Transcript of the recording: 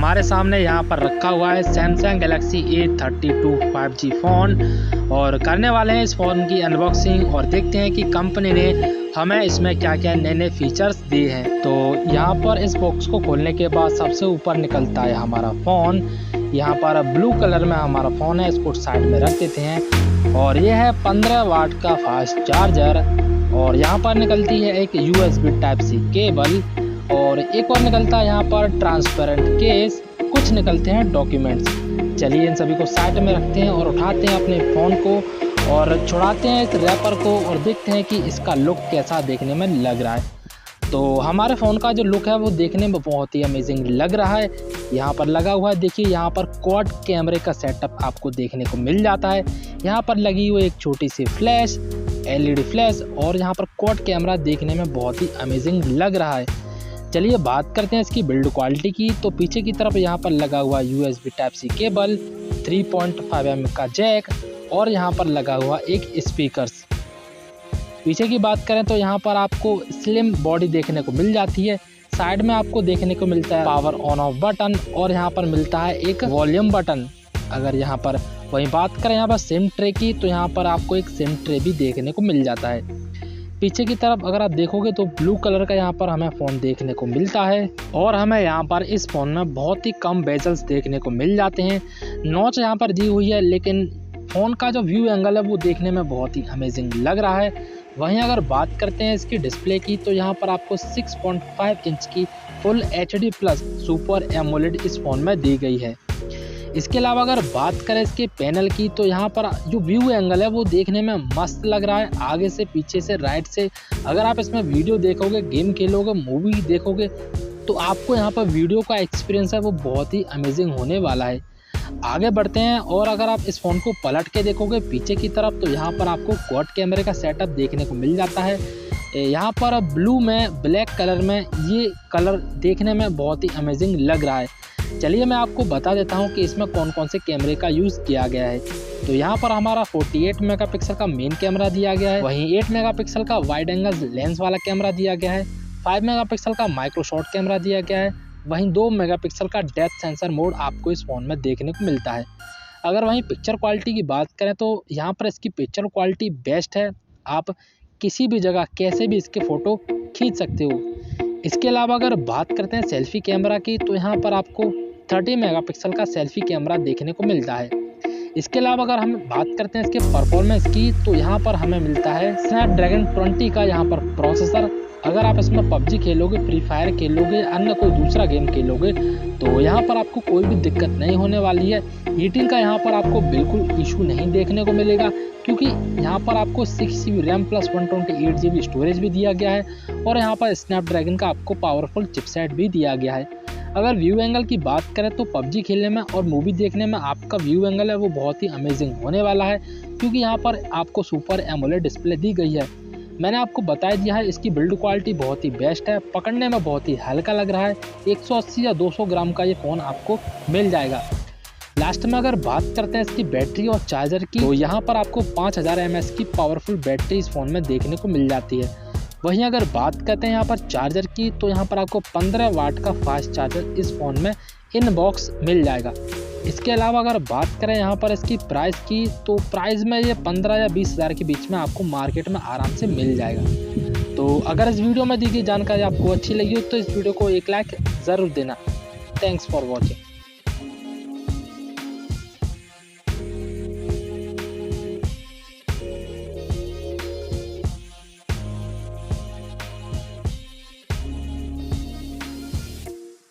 हमारे सामने यहाँ पर रखा हुआ है Samsung Galaxy A32 5G phone और करने वाले हैं इस फ़ोन की अनबॉक्सिंग और देखते हैं कि कंपनी ने हमें इसमें क्या क्या नए नए फीचर्स दिए हैं। तो यहाँ पर इस बॉक्स को खोलने के बाद सबसे ऊपर निकलता है हमारा फ़ोन। यहाँ पर ब्लू कलर में हमारा फ़ोन है, इसको साइड में रख देते हैं। और ये है 15 वाट का फास्ट चार्जर और यहाँ पर निकलती है एक USB टाइप सी केबल और एक और निकलता है यहाँ पर ट्रांसपेरेंट केस, कुछ निकलते हैं डॉक्यूमेंट्स। चलिए इन सभी को साइड में रखते हैं और उठाते हैं अपने फ़ोन को और छुड़ाते हैं इस रैपर को और देखते हैं कि इसका लुक कैसा देखने में लग रहा है। तो हमारे फ़ोन का जो लुक है वो देखने में बहुत ही अमेजिंग लग रहा है। यहाँ पर लगा हुआ है, देखिए यहाँ पर क्वाड कैमरे का सेटअप आपको देखने को मिल जाता है। यहाँ पर लगी हुई एक छोटी सी फ्लैश, LED फ्लैश और यहाँ पर क्वाड कैमरा देखने में बहुत ही अमेजिंग लग रहा है। चलिए बात करते हैं इसकी बिल्ड क्वालिटी की। तो पीछे की तरफ यहाँ पर लगा हुआ USB टाइप सी केबल, 3.5mm का जैक और यहाँ पर लगा हुआ एक स्पीकर्स। पीछे की बात करें तो यहाँ पर आपको स्लिम बॉडी देखने को मिल जाती है। साइड में आपको देखने को मिलता है पावर ऑन ऑफ बटन और यहाँ पर मिलता है एक वॉल्यूम बटन। अगर यहाँ पर वहीं बात करें यहाँ पर सिम ट्रे की तो यहाँ पर आपको एक सिम ट्रे भी देखने को मिल जाता है। पीछे की तरफ अगर आप देखोगे तो ब्लू कलर का यहाँ पर हमें फ़ोन देखने को मिलता है और हमें यहाँ पर इस फ़ोन में बहुत ही कम बेजल्स देखने को मिल जाते हैं। नॉच यहाँ पर दी हुई है लेकिन फ़ोन का जो व्यू एंगल है वो देखने में बहुत ही अमेजिंग लग रहा है। वहीं अगर बात करते हैं इसकी डिस्प्ले की तो यहाँ पर आपको 6.5 इंच की full HD plus super AMOLED इस फ़ोन में दी गई है। इसके अलावा अगर बात करें इसके पैनल की तो यहाँ पर जो व्यू एंगल है वो देखने में मस्त लग रहा है, आगे से पीछे से राइट से। अगर आप इसमें वीडियो देखोगे, गेम खेलोगे, मूवी देखोगे तो आपको यहाँ पर वीडियो का एक्सपीरियंस है वो बहुत ही अमेजिंग होने वाला है। आगे बढ़ते हैं और अगर आप इस फ़ोन को पलट के देखोगे पीछे की तरफ तो यहाँ पर आपको क्वाड कैमरे का सेटअप देखने को मिल जाता है। यहाँ पर ब्लू में ब्लैक कलर में ये कलर देखने में बहुत ही अमेजिंग लग रहा है। चलिए मैं आपको बता देता हूँ कि इसमें कौन कौन से कैमरे का यूज़ किया गया है। तो यहाँ पर हमारा 48 मेगापिक्सल का मेन कैमरा दिया गया है, वहीं 8 मेगापिक्सल का वाइड एंगल लेंस वाला कैमरा दिया गया है, 5 मेगापिक्सल का माइक्रो शॉट कैमरा दिया गया है, वहीं 2 मेगापिक्सल का डेप्थ सेंसर मोड आपको इस फ़ोन में देखने को मिलता है। अगर वहीं पिक्चर क्वालिटी की बात करें तो यहाँ पर इसकी पिक्चर क्वालिटी बेस्ट है, आप किसी भी जगह कैसे भी इसके फ़ोटो खींच सकते हो। इसके अलावा अगर बात करते हैं सेल्फ़ी कैमरा की तो यहाँ पर आपको 30 मेगापिक्सल का सेल्फ़ी कैमरा देखने को मिलता है। इसके अलावा अगर हम बात करते हैं इसके परफॉर्मेंस की तो यहाँ पर हमें मिलता है स्नैपड्रैगन 20 का यहाँ पर प्रोसेसर। अगर आप इसमें PUBG खेलोगे, फ्री फायर खेलोगे, अन्य कोई दूसरा गेम खेलोगे तो यहाँ पर आपको कोई भी दिक्कत नहीं होने वाली है। हीटिंग का यहाँ पर आपको बिल्कुल इशू नहीं देखने को मिलेगा क्योंकि यहाँ पर आपको 6GB RAM plus 128GB storage भी दिया गया है और यहाँ पर स्नैपड्रैगन का आपको पावरफुल चिपसेट भी दिया गया है। अगर व्यू एंगल की बात करें तो PUBG खेलने में और मूवी देखने में आपका व्यू एंगल है वो बहुत ही अमेजिंग होने वाला है क्योंकि यहाँ पर आपको सुपर एमोलेड डिस्प्ले दी गई है। मैंने आपको बता दिया है इसकी बिल्ड क्वालिटी बहुत ही बेस्ट है, पकड़ने में बहुत ही हल्का लग रहा है। 180 या 200 ग्राम का ये फ़ोन आपको मिल जाएगा। लास्ट में अगर बात करते हैं इसकी बैटरी और चार्जर की तो यहाँ पर आपको 5000 mAh की पावरफुल बैटरी इस फ़ोन में देखने को मिल जाती है। वहीं अगर बात करते हैं यहाँ पर चार्जर की तो यहाँ पर आपको 15 वाट का फास्ट चार्जर इस फ़ोन में इन बॉक्स मिल जाएगा। इसके अलावा अगर बात करें यहाँ पर इसकी प्राइस की तो प्राइस में ये 15 या 20 हज़ार के बीच में आपको मार्केट में आराम से मिल जाएगा। तो अगर इस वीडियो में दी गई जानकारी आपको अच्छी लगी हो तो इस वीडियो को एक लाइक ज़रूर देना। Thanks for watching.